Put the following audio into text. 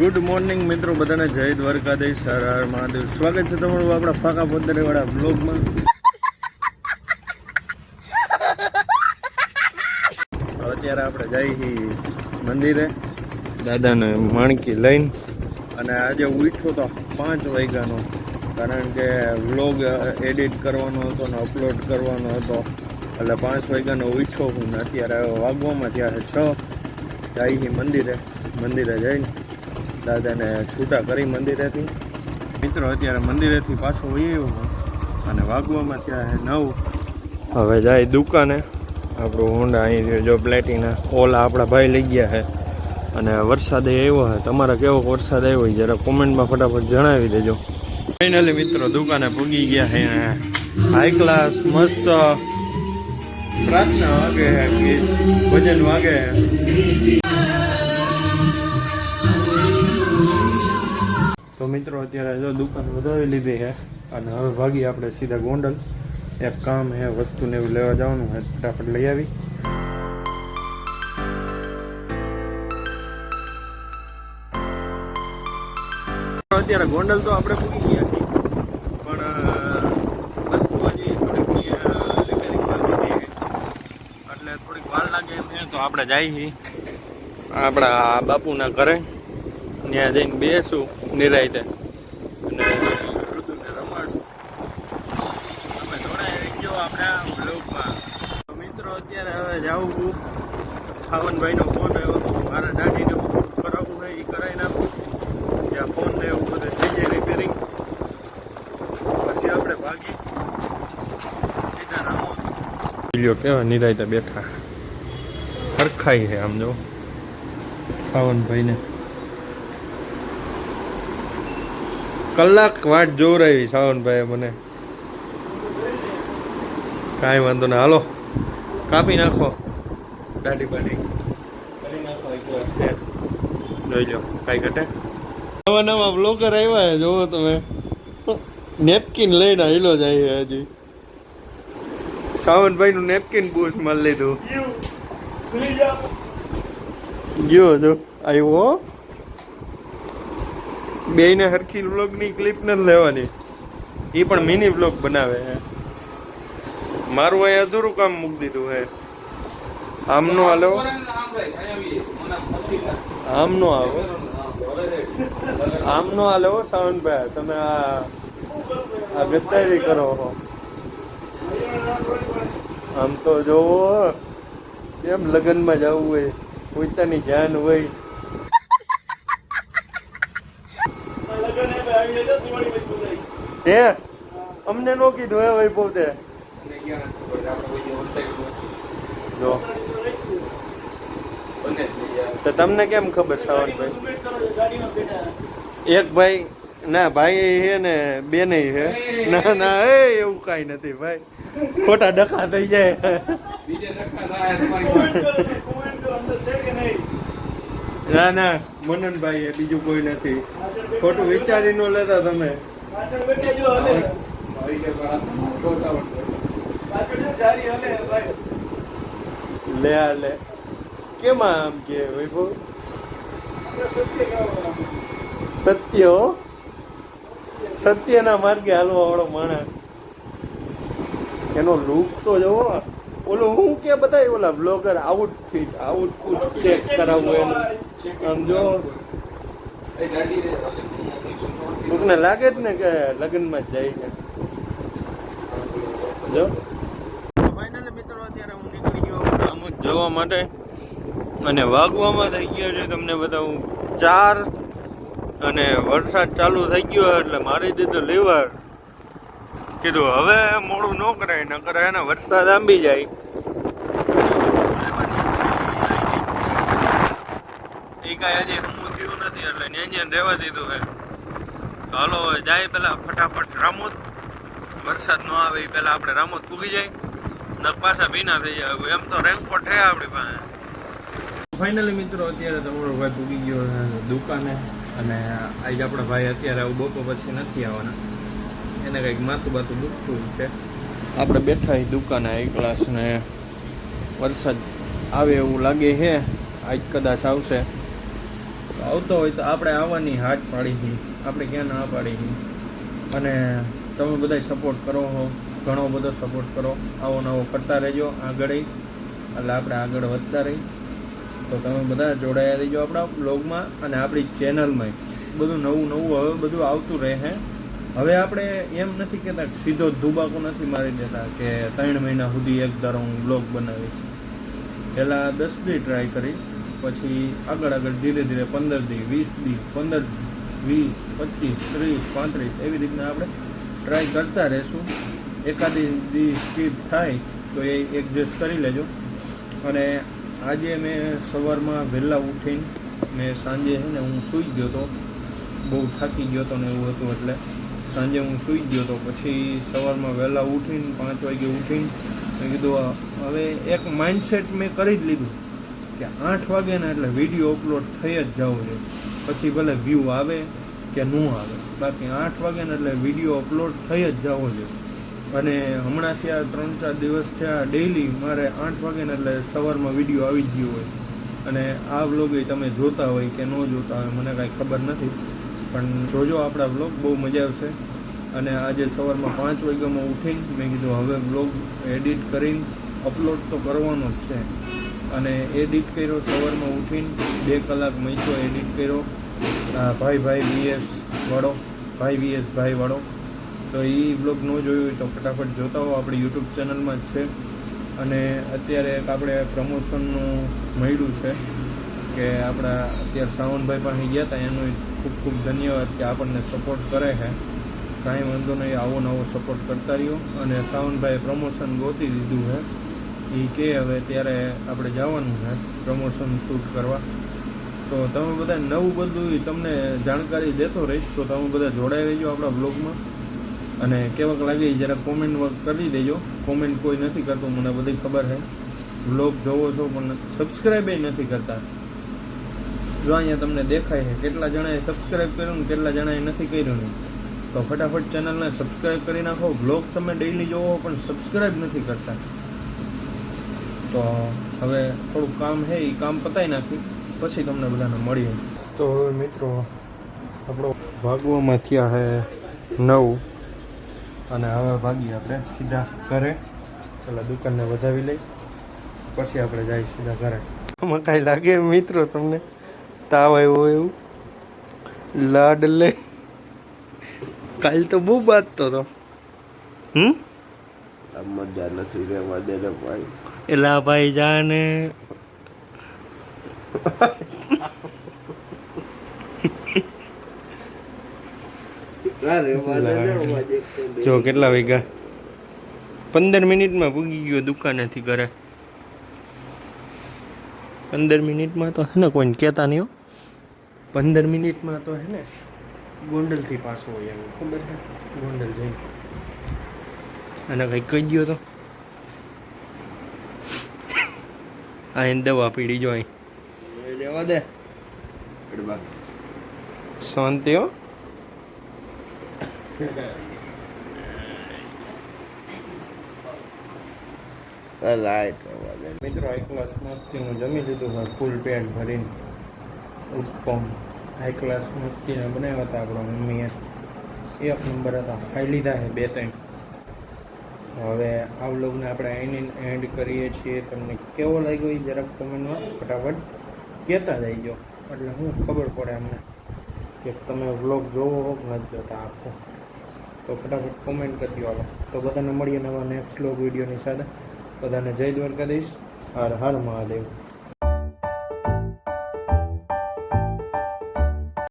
Good morning મિત્રો, બધાને જય દ્વારકાધીશ, હર હર મહાદેવ. સ્વાગત છે તમારું આપણા ફાકા પોદરે વાળા બ્લોગમાં. અત્યારે આપણે જઈએ મંદિરે દાદાને માણકી લઈને, અને આજે ઉઠ્યો તો 5 વાગ્યાનો, કારણ કે વ્લોગ એડિટ કરવાનો હતો ને અપલોડ કરવાનો હતો, એટલે 5 વાગ્યાનો ઉઠ્યો હું ને અત્યારે વાગવામાં ત્યાં 6. જઈએ મંદિરે જઈને દાદાને છૂટા કરી મંદિરેથી. મિત્રો અત્યારે મંદિરેથી પાછો વયો અને વાગવામાં ત્યાં 9. હવે જાય દુકાને. આપણું હોન્ડા અહીં જો પ્લેટિના ઓલા આપણા ભાઈ લઈ ગયા છે, અને વરસાદ આવ્યો છે. તમારે કેવો વરસાદ આવ્યો જરા કોમેન્ટમાં ફટાફટ જણાવી દેજો. ફાઇનલી મિત્રો દુકાને પૂગી ગયા છે. હાઈ ક્લાસ મસ્ત પ્રાર્થના વાગે છે, ભજન વાગે છે. તો મિત્રો અત્યારે જો દુકાન વધાવી લીધી છે, અને હવે ભાગી આપણે સીધા ગોંડલ. એક કામ છે, વસ્તુને એવું લેવા જવાનું છે, ફટાફટ લઈ આવી. અત્યારે ગોંડલ તો આપણે પૂકી ગયા છીએ, પણ વસ્તુ હજી થોડીક રિપેરિંગમાં દીધી એટલે થોડીક વાર લાગે એમ છે. તો આપણે જઈએ છીએ આપણા બાપુના ઘરે, ત્યાં જઈને બેસું નિરાયતે અને ઋતુને રમાડશું. અમે જોડાઈ ગયો આપણા બ્લોગમાં. તો મિત્રો અત્યારે હવે જાઉં છું. સાવનભાઈનો ફોન આવ્યો હતો, મારા દાદીને કરાવવું હોય એ કરાવી નાખું. ત્યાં ફોન ને એવું બધું થઈ જાય રિપેરિંગ, પછી આપણે ભાગી સીધા રામો. કેવા નિરાયતે બેઠા હરખાઈ છે આમ જો સાવનભાઈને. કલાક વાટ જોવરાવી સાવનભાઈ મને. કાંઈ વાંધો ના, હાલો કાપી નાખો, દાઢી બાઢી કરી નાખો એકવાર સેટ. જોઈ લો કાંઈ ઘટે. નવા નવા બ્લોગર આવ્યા છે, જોવો તમે. નેપકિન લઈને હિલો જાય હજી. સાવનભાઈનું નેપકિન બૂસ મળી લીધું. ગયો જો આવ્યો. બેયને હરખી વ્લોગની ક્લિપ નથી લેવાની, એ પણ મિની વ્લોગ બનાવે છે. મારું અહીં અધૂરું કામ મૂકી દીધું છે. આમનો હાલો, આમનો આવો, આમનો હાલો સાવનભાઈ. તમે આ ગદ્દારી કરો છો. આમ તો જોવો કેમ લગ્નમાં જવું હોય, પોતાની જાન હોય. હે અમને નો કીધું હે ભાઈ પોતે જો. તો તમને કેમ ખબર સાવનભાઈ? એક ભાઈ ના ભાઈ છે ને બે નહીં છે. ના ના એવું કઈ નથી ભાઈ, ખોટા ડખા થઈ જાય. ના ના મનનભાઈ એ, બીજું કોઈ નથી. ખોટું વિચારી ન લેતા તમે. લે આ લે કેમ આમ કે વૈભવ? સત્ય હો, સત્યના માર્ગે હાલવા વાળો માણસ. એનો લુક તો જોવો. ઓલું હું કે બતાય ઓલા બ્લોગર આઉટફિટ ચેક કરાવવું એનું. આમ જો કોકને લાગે જ ને કે લગ્નમાં જ જાય છે. જો ફાઇનલી મિત્રો અત્યારે હું નીકળી ગયો રામોદ જવા માટે, અને વાગવામાં થઈ ગયો છે તમને બતાવું 4, અને વરસાદ ચાલુ થઈ ગયો એટલે મારી દીધું લીવર. કીધું હવે મોડું ન કરાય, ન કરાય ને વરસાદ આંબી જાય. એ કાંઈ હજી હમું થયું નથી એટલે ન્યાંજ્યાં રહેવા દીધું છે. તો હાલો જાય પેલા ફટાફટ રામોદ. વરસાદ ન આવે એ પહેલાં આપણે રામોદ પૂગી જાય, ન પાછા ભીના થઈ જાય. એમ તો રેનકોટ છે આપણી પાસે. ફાઇનલી મિત્રો અત્યારે તમારો ભાઈ પૂગી ગયો દુકાને, અને આજે આપણા ભાઈ અત્યારે બપોર પછી નથી આવવાના. એને કંઈક માથું બાથું દુખતું છે. આપણે બેઠા દુકાને હાઈ ક્લાસ, ને વરસાદ આવે એવું લાગે છે. આજ કદાચ આવશે. આવતો હોય તો આપણે આવવાની હાથ પાડી હતી, આપણે ક્યાં ના પાડી હતી. અને તમે બધા સપોર્ટ કરો હો, ઘણો બધો સપોર્ટ કરો, આવો નવો કરતા રહેજો આગળ, એટલે આપણે આગળ વધતા રહી. તો તમે બધા જોડાયા રહીજો આપણા બ્લોગમાં અને આપણી ચેનલમાં. બધું નવું હવે બધું આવતું રહે. હવે આપણે એમ નથી કહેતા સીધો ધુબાકો નથી મારી દેતા કે 3 મહિના સુધી એક ધારો હું બ્લોગ બનાવીશ. પહેલાં 10 દી ટ્રાય કરીશ, પછી આગળ ધીરે ધીરે 15 દી, 20 દી, 15, 20, 25, 30, 35 એવી રીતના આપણે ટ્રાય કરતા રહીશું. એકાદી દી સ્કીપ થાય તો એ એડજસ્ટ કરી લેજો. અને આજે મેં સવારમાં વહેલા ઉઠીને મેં સાંજે છે ને હું સૂઈ ગયો હતો, બહુ થાકી ગયો હતો ને એવું હતું, એટલે સાંજે હું સૂઈ ગયો હતો. પછી સવારમાં વહેલા ઉઠીને 5 વાગે ઉઠીને મેં કીધું હવે એક માઇન્ડસેટ મેં કરી જ લીધું કે 8 વાગે ને એટલે વિડીયો અપલોડ થઈ જ જવું જોઈએ. પછી ભલે વ્યૂ આવે કે ન આવે, બાકી 8 વાગે ને એટલે વિડીયો અપલોડ થઈ જ જવો જોઈએ. અને હમણાંથી આ 3-4 દિવસ થયા ડેઈલી મારે 8 વાગે ને એટલે સવારમાં વિડીયો આવી જ ગયો હોય. અને આ વ્લોગ તમે જોતા હોય કે ન જોતા હોય મને કાંઈ ખબર નથી, પણ જોજો આપણા વ્લોગ, બહુ મજા આવશે. અને આજે સવારમાં 5 વાગ્યામાં ઉઠીને મેં કીધું હવે વ્લોગ એડિટ કરીને અપલોડ તો કરવાનો જ છે. અને એડિટ કર્યો સવારમાં ઉઠીને, 2 કલાક મહિસો એડિટ કર્યો. ભાઈ VS વાળો, ભાઈ વાળો. તો એ બ્લોગ ન જોયું હોય તો ફટાફટ જોતા હો, આપણી યુટ્યુબ ચેનલમાં જ છે. અને અત્યારે એક આપણે પ્રમોશનનું મળ્યું છે કે આપણા અત્યારે સાવનભાઈ પાસે ગયા હતા, એનો ખૂબ ખૂબ ધન્યવાદ કે આપણને સપોર્ટ કરે છે. કાંઈ વાંધો નહીં, આવો નવો સપોર્ટ કરતા રહ્યો. અને સાવનભાઈએ પ્રમોશન ગોતી દીધું છે, એ કે હવે ત્યારે આપણે જવાનું છે પ્રમોશન શૂટ કરવા. તો તમે બધા નવું બધું તમને જાણકારી દેતો રહીશ, તો તમે બધા જોડાઈ રહેજો આપણા બ્લોગમાં. અને કેવાક લાગે જરા કોમેન્ટ કરી દેજો. કોમેન્ટ કોઈ નથી કરતું, મને બધી ખબર છે. બ્લોગ જોવો છો પણ સબસ્ક્રાઈબ નથી કરતા. જો અહીંયા તમને દેખાય છે કેટલા જણાએ સબસ્ક્રાઈબ કર્યું ને કેટલા જણાએ નથી કર્યું ને. તો ફટાફટ ચેનલને સબસ્ક્રાઈબ કરી નાખો. બ્લોગ તમે ડેઈલી જોવો પણ સબસ્ક્રાઈબ નથી કરતા. તો હવે થોડુંક કામ છે, એ કામ પતાવી નાખી પછી તમને બધાને મળીએ. તો હવે મિત્રો આપણો ભાગવામાં થયા છે 9 અને હવે ભાગીએ આપણે સીધા ઘરે. પેલા દુકાનને વધાવી લઈ પછી આપણે જઈએ સીધા ઘરે. આમાં કાંઈ લાગે મિત્રો તમને તાવ આવ્યો એવું? લાડ લે, કાલ તો બહુ બાજતો હતો. મજા નથી રહેવા દે ને ભાઈ. એલા ભાઈ જાને જો કેટલા વાગ્યા, 15 મિનિટમાં પૂગી ગયો દુકાનેથી ઘરે. 15 મિનિટમાં તો હે ને કોઈને કહેતા નહીં હો. 15 મિનિટમાં તો હે ને ગોંડલથી પાછો હોય એવું ખબર છે. ગોંડલ જઈને અને કંઈક કહી ગયો તો આ એને દવા પીડી જો અહીં રહેવા દે શાંતિ હો. લાઈટ મિત્રો હાઈ ક્લાસ મસ્તી હું જમી લીધું છે ફૂલ પેટ ભરીને. ઉત્પમ હાઈ ક્લાસ મસ્તીને બનાવ્યા હતા આપણા મમ્મીએ, 1 નંબર હતા, ખાઈ લીધા છે 2-3. હવે આ વ્લોગને આપણે અહીં એન્ડ કરીએ છીએ. તમને કેવો લાગ્યો એ જરાક કોમેન્ટમાં ફટાફટ કહેતા જઈજો, એટલે હું ખબર પડે અમને કે તમે વ્લોગ જોવો હો કે નથી જોતા આખો. તો ફટાફટ કોમેન્ટ કરી દો. તો બધાને મળીએ નવા નેક્સ્ટ વ્લોગ વિડીયોની સાથે. બધાને જય દ્વારકાધીશ. હર હર મહાદેવ.